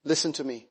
Listen to me.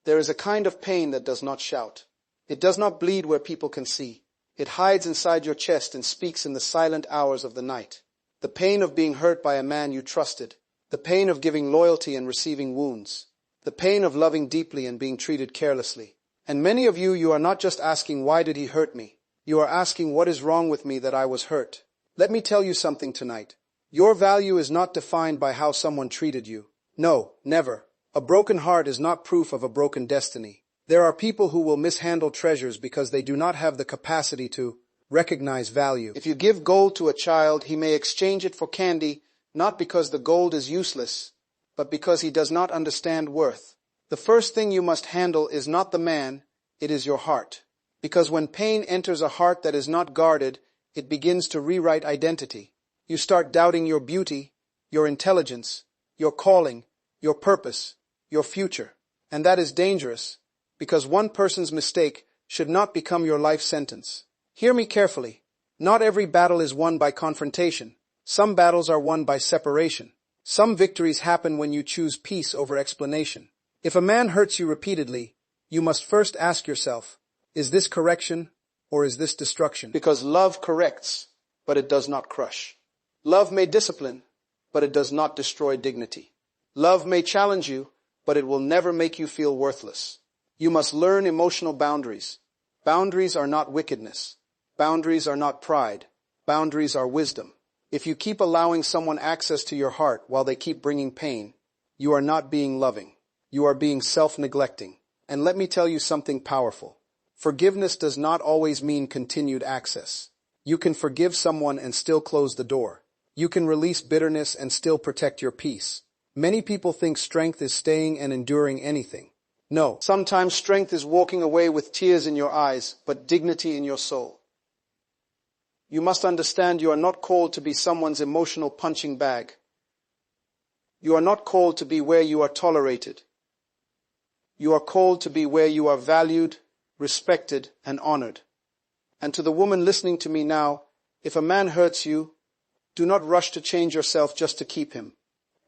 There is a kind of pain that does not shout. It does not bleed where people can see. It hides inside your chest and speaks in the silent hours of the night. The pain of being hurt by a man you trusted. The pain of giving loyalty and receiving wounds. The pain of loving deeply and being treated carelessly. And many of you are not just asking, why did he hurt me? You are asking, what is wrong with me that I was hurt? Let me tell you something tonight. Your value is not defined by how someone treated you. No, never. A broken heart is not proof of a broken destiny. There are people who will mishandle treasures because they do not have the capacity to recognize value. If you give gold to a child, he may exchange it for candy, not because the gold is useless, but because he does not understand worth. The first thing you must handle is not the man, it is your heart. Because when pain enters a heart that is not guarded, it begins to rewrite identity. You start doubting your beauty, your intelligence, your calling, your purpose, your future. And that is dangerous, because one person's mistake should not become your life sentence. Hear me carefully. Not every battle is won by confrontation. Some battles are won by separation. Some victories happen when you choose peace over explanation. If a man hurts you repeatedly, you must first ask yourself, is this correction or is this destruction? Because love corrects, but it does not crush. Love may discipline, but it does not destroy dignity. Love may challenge you, but it will never make you feel worthless. You must learn emotional boundaries. Boundaries are not wickedness. Boundaries are not pride. Boundaries are wisdom. If you keep allowing someone access to your heart while they keep bringing pain, you are not being loving. You are being self-neglecting. And let me tell you something powerful. Forgiveness does not always mean continued access. You can forgive someone and still close the door. You can release bitterness and still protect your peace. Many people think strength is staying and enduring anything. No, sometimes strength is walking away with tears in your eyes, but dignity in your soul. You must understand you are not called to be someone's emotional punching bag. You are not called to be where you are tolerated. You are called to be where you are valued, respected, and honored. And to the woman listening to me now, if a man hurts you, do not rush to change yourself just to keep him.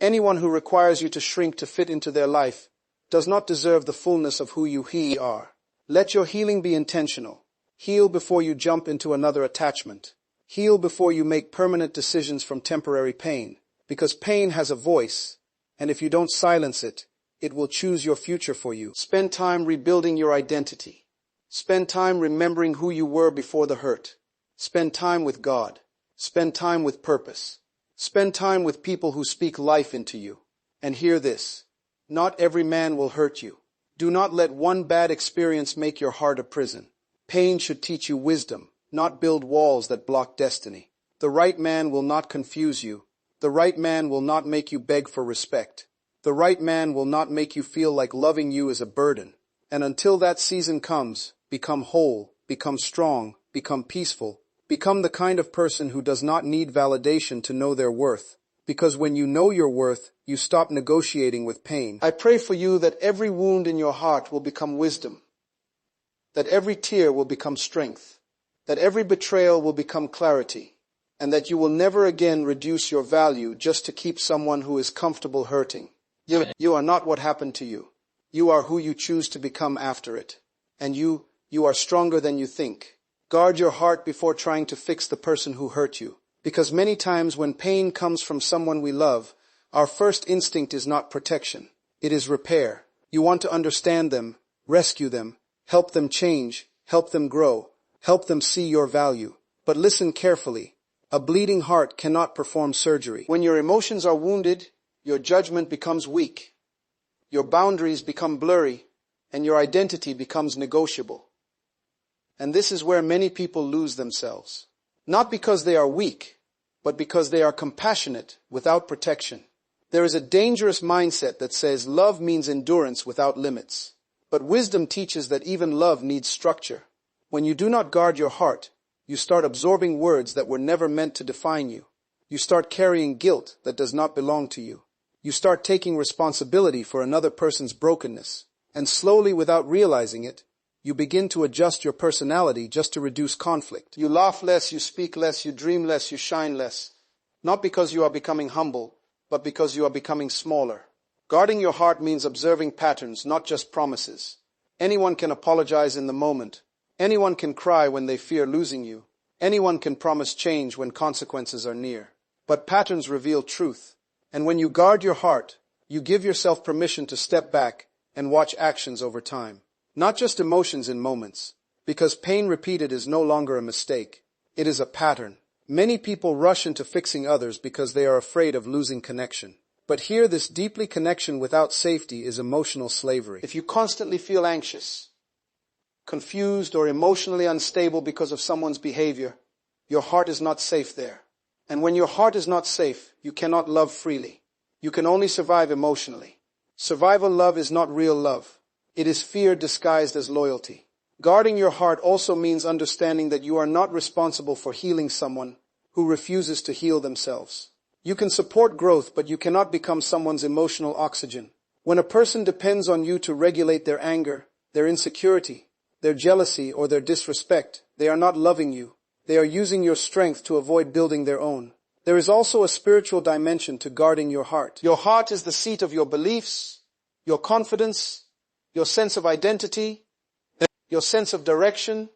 Anyone who requires you to shrink to fit into their life does not deserve the fullness of who you are. Let your healing be intentional. Heal before you jump into another attachment. Heal before you make permanent decisions from temporary pain, because pain has a voice, and if you don't silence it, it will choose your future for you. Spend time rebuilding your identity. Spend time remembering who you were before the hurt. Spend time with God. Spend time with purpose. Spend time with people who speak life into you. And hear this. Not every man will hurt you. Do not let one bad experience make your heart a prison. Pain should teach you wisdom, not build walls that block destiny. The right man will not confuse you. The right man will not make you beg for respect. The right man will not make you feel like loving you is a burden. And until that season comes, become whole, become strong, become peaceful. Become the kind of person who does not need validation to know their worth. Because when you know your worth, you stop negotiating with pain. I pray for you that every wound in your heart will become wisdom. That every tear will become strength. That every betrayal will become clarity. And that you will never again reduce your value just to keep someone who is comfortable hurting. You are not what happened to you. You are who you choose to become after it. And you are stronger than you think. Guard your heart before trying to fix the person who hurt you. Because many times when pain comes from someone we love, our first instinct is not protection. It is repair. You want to understand them, rescue them, help them change, help them grow, help them see your value. But listen carefully. A bleeding heart cannot perform surgery. When your emotions are wounded, your judgment becomes weak. Your boundaries become blurry, and your identity becomes negotiable. And this is where many people lose themselves. Not because they are weak, but because they are compassionate without protection. There is a dangerous mindset that says love means endurance without limits. But wisdom teaches that even love needs structure. When you do not guard your heart, you start absorbing words that were never meant to define you. You start carrying guilt that does not belong to you. You start taking responsibility for another person's brokenness. And slowly, without realizing it, you begin to adjust your personality just to reduce conflict. You laugh less, you speak less, you dream less, you shine less. Not because you are becoming humble, but because you are becoming smaller. Guarding your heart means observing patterns, not just promises. Anyone can apologize in the moment. Anyone can cry when they fear losing you. Anyone can promise change when consequences are near. But patterns reveal truth. And when you guard your heart, you give yourself permission to step back and watch actions over time. Not just emotions in moments. Because pain repeated is no longer a mistake. It is a pattern. Many people rush into fixing others because they are afraid of losing connection. But here, this deeply connection without safety is emotional slavery. If you constantly feel anxious, confused, or emotionally unstable because of someone's behavior, your heart is not safe there. And when your heart is not safe, you cannot love freely. You can only survive emotionally. Survival love is not real love. It is fear disguised as loyalty. Guarding your heart also means understanding that you are not responsible for healing someone who refuses to heal themselves. You can support growth, but you cannot become someone's emotional oxygen. When a person depends on you to regulate their anger, their insecurity, their jealousy, or their disrespect, they are not loving you. They are using your strength to avoid building their own. There is also a spiritual dimension to guarding your heart. Your heart is the seat of your beliefs, your confidence, your sense of identity, your sense of direction.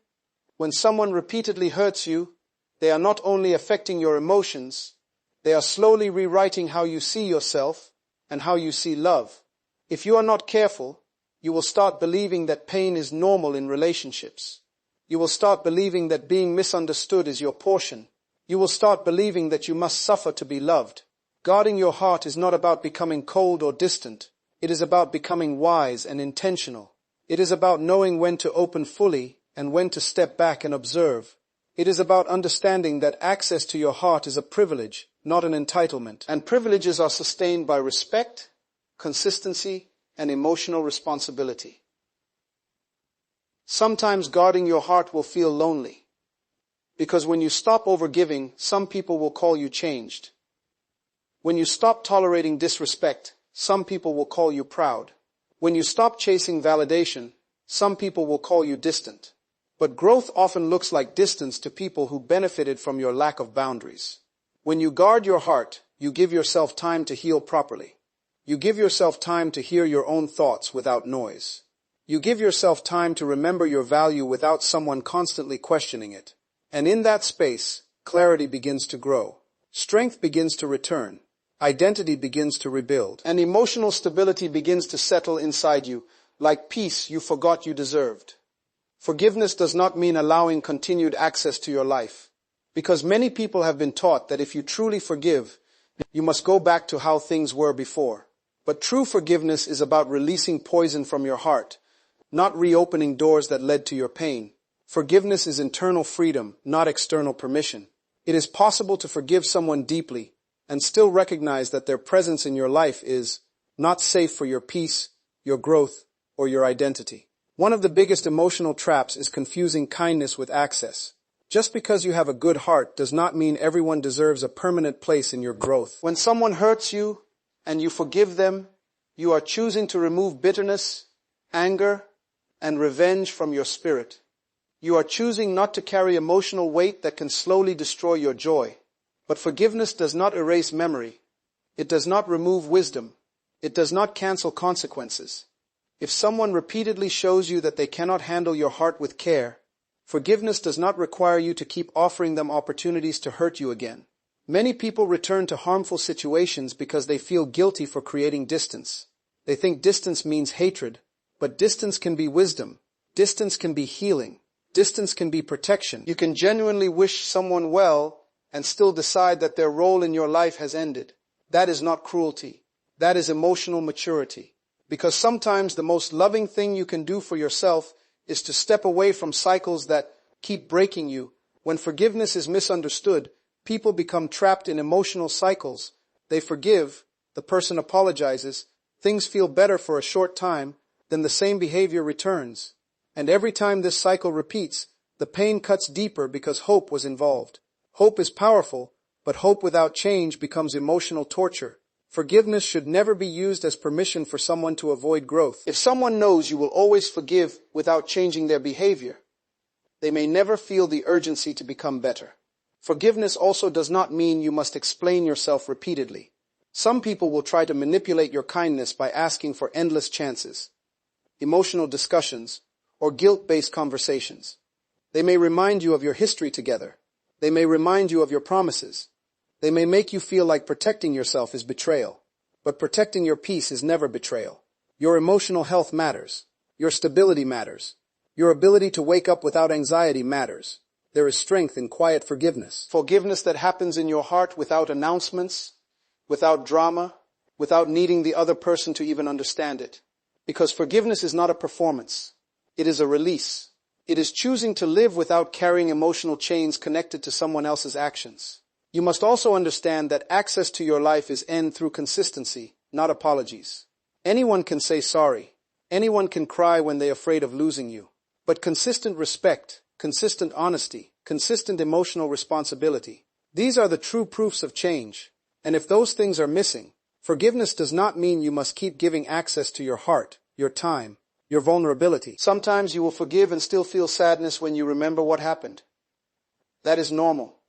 When someone repeatedly hurts you, they are not only affecting your emotions, they are slowly rewriting how you see yourself and how you see love. If you are not careful, you will start believing that pain is normal in relationships. You will start believing that being misunderstood is your portion. You will start believing that you must suffer to be loved. Guarding your heart is not about becoming cold or distant. It is about becoming wise and intentional. It is about knowing when to open fully and when to step back and observe. It is about understanding that access to your heart is a privilege, not an entitlement. And privileges are sustained by respect, consistency, and emotional responsibility. Sometimes guarding your heart will feel lonely, because when you stop overgiving, some people will call you changed. When you stop tolerating disrespect, some people will call you proud. When you stop chasing validation, some people will call you distant. But growth often looks like distance to people who benefited from your lack of boundaries. When you guard your heart, you give yourself time to heal properly. You give yourself time to hear your own thoughts without noise. You give yourself time to remember your value without someone constantly questioning it. And in that space, clarity begins to grow. Strength begins to return. Identity begins to rebuild. And emotional stability begins to settle inside you, like peace you forgot you deserved. Forgiveness does not mean allowing continued access to your life, because many people have been taught that if you truly forgive, you must go back to how things were before. But true forgiveness is about releasing poison from your heart, not reopening doors that led to your pain. Forgiveness is internal freedom, not external permission. It is possible to forgive someone deeply and still recognize that their presence in your life is not safe for your peace, your growth, or your identity. One of the biggest emotional traps is confusing kindness with access. Just because you have a good heart does not mean everyone deserves a permanent place in your growth. When someone hurts you and you forgive them, you are choosing to remove bitterness, anger, and revenge from your spirit. You are choosing not to carry emotional weight that can slowly destroy your joy. But forgiveness does not erase memory. It does not remove wisdom. It does not cancel consequences. If someone repeatedly shows you that they cannot handle your heart with care, forgiveness does not require you to keep offering them opportunities to hurt you again. Many people return to harmful situations because they feel guilty for creating distance. They think distance means hatred, but distance can be wisdom. Distance can be healing. Distance can be protection. You can genuinely wish someone well and still decide that their role in your life has ended. That is not cruelty. That is emotional maturity. Because sometimes the most loving thing you can do for yourself is to step away from cycles that keep breaking you. When forgiveness is misunderstood, people become trapped in emotional cycles. They forgive, the person apologizes, things feel better for a short time, then the same behavior returns. And every time this cycle repeats, the pain cuts deeper because hope was involved. Hope is powerful, but hope without change becomes emotional torture. Forgiveness should never be used as permission for someone to avoid growth. If someone knows you will always forgive without changing their behavior, they may never feel the urgency to become better. Forgiveness also does not mean you must explain yourself repeatedly. Some people will try to manipulate your kindness by asking for endless chances, emotional discussions, or guilt-based conversations. They may remind you of your history together. They may remind you of your promises. They may make you feel like protecting yourself is betrayal. But protecting your peace is never betrayal. Your emotional health matters. Your stability matters. Your ability to wake up without anxiety matters. There is strength in quiet forgiveness. Forgiveness that happens in your heart without announcements, without drama, without needing the other person to even understand it. Because forgiveness is not a performance. It is a release. It is choosing to live without carrying emotional chains connected to someone else's actions. You must also understand that access to your life is earned through consistency, not apologies. Anyone can say sorry. Anyone can cry when they're afraid of losing you. But consistent respect, consistent honesty, consistent emotional responsibility, these are the true proofs of change. And if those things are missing, forgiveness does not mean you must keep giving access to your heart, your time, your vulnerability. Sometimes you will forgive and still feel sadness when you remember what happened. That is normal.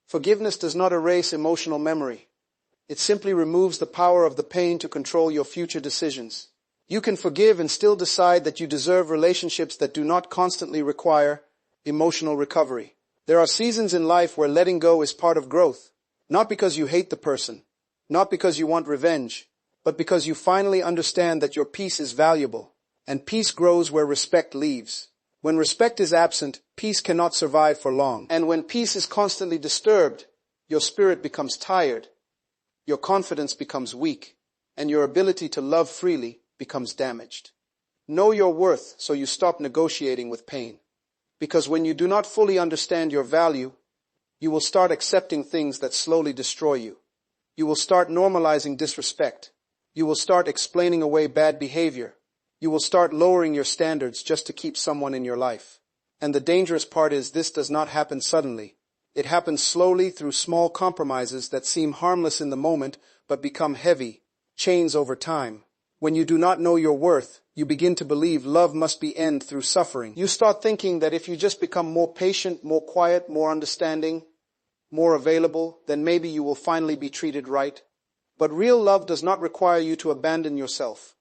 Forgiveness does not erase emotional memory. It simply removes the power of the pain to control your future decisions. You can forgive and still decide that you deserve relationships that do not constantly require emotional recovery. There are seasons in life where letting go is part of growth, not because you hate the person, not because you want revenge, but because you finally understand that your peace is valuable, and peace grows where respect leaves. When respect is absent, peace cannot survive for long. And when peace is constantly disturbed, your spirit becomes tired, your confidence becomes weak, and your ability to love freely becomes damaged. Know your worth so you stop negotiating with pain. Because when you do not fully understand your value, you will start accepting things that slowly destroy you. You will start normalizing disrespect. You will start explaining away bad behavior. You will start lowering your standards just to keep someone in your life. And the dangerous part is this does not happen suddenly. It happens slowly through small compromises that seem harmless in the moment but become heavy, chains over time. When you do not know your worth, you begin to believe love must be end through suffering. You start thinking that if you just become more patient, more quiet, more understanding, more available, then maybe you will finally be treated right. But real love does not require you to abandon yourself.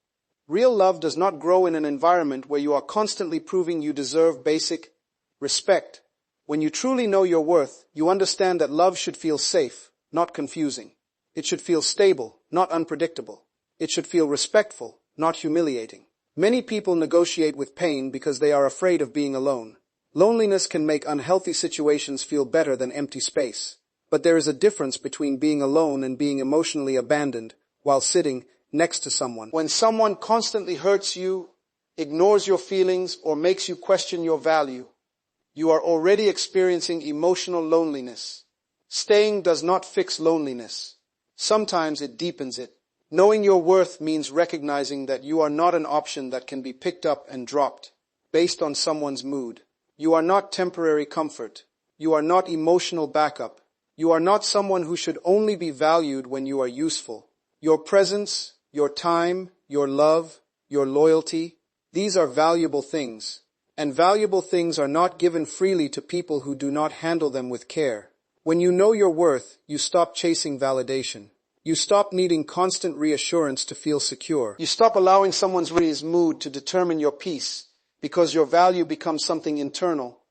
Real love does not grow in an environment where you are constantly proving you deserve basic respect. When you truly know your worth, you understand that love should feel safe, not confusing. It should feel stable, not unpredictable. It should feel respectful, not humiliating. Many people negotiate with pain because they are afraid of being alone. Loneliness can make unhealthy situations feel better than empty space. But there is a difference between being alone and being emotionally abandoned while sitting next to someone. When someone constantly hurts you, ignores your feelings, or makes you question your value, you are already experiencing emotional loneliness. Staying does not fix loneliness. Sometimes it deepens it. Knowing your worth means recognizing that you are not an option that can be picked up and dropped based on someone's mood. You are not temporary comfort. You are not emotional backup. You are not someone who should only be valued when you are useful. Your presence, your time, your love, your loyalty, these are valuable things. And valuable things are not given freely to people who do not handle them with care. When you know your worth, you stop chasing validation. You stop needing constant reassurance to feel secure. You stop allowing someone's mood to determine your peace, because your value becomes something internal,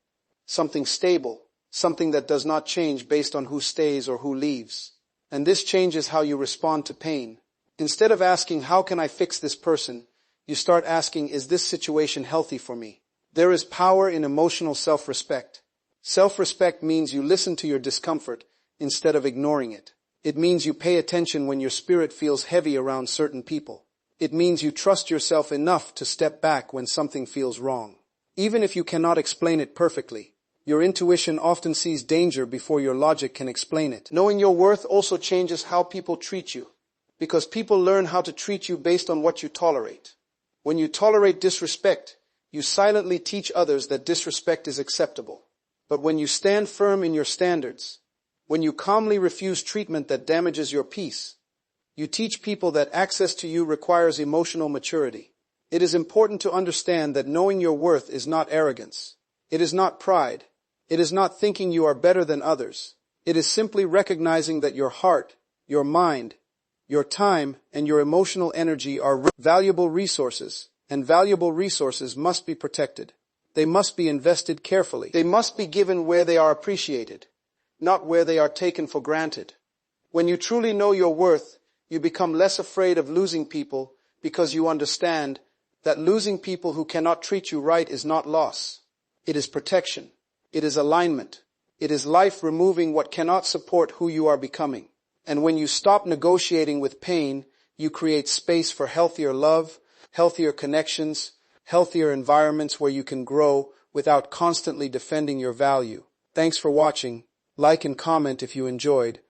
something stable, something that does not change based on who stays or who leaves. And this changes how you respond to pain. Instead of asking, how can I fix this person? You start asking, is this situation healthy for me? There is power in emotional self-respect. Self-respect means you listen to your discomfort instead of ignoring it. It means you pay attention when your spirit feels heavy around certain people. It means you trust yourself enough to step back when something feels wrong. Even if you cannot explain it perfectly, your intuition often sees danger before your logic can explain it. Knowing your worth also changes how people treat you, because people learn how to treat you based on what you tolerate. When you tolerate disrespect, you silently teach others that disrespect is acceptable. But when you stand firm in your standards, when you calmly refuse treatment that damages your peace, you teach people that access to you requires emotional maturity. It is important to understand that knowing your worth is not arrogance. It is not pride. It is not thinking you are better than others. It is simply recognizing that your heart, your mind, Your time and your emotional energy are valuable resources, and valuable resources must be protected. They must be invested carefully. They must be given where they are appreciated, not where they are taken for granted. When you truly know your worth, you become less afraid of losing people because you understand that losing people who cannot treat you right is not loss. It is protection. It is alignment. It is life removing what cannot support who you are becoming. And when you stop negotiating with pain, you create space for healthier love, healthier connections, healthier environments where you can grow without constantly defending your value. Thanks for watching. Like and comment if you enjoyed.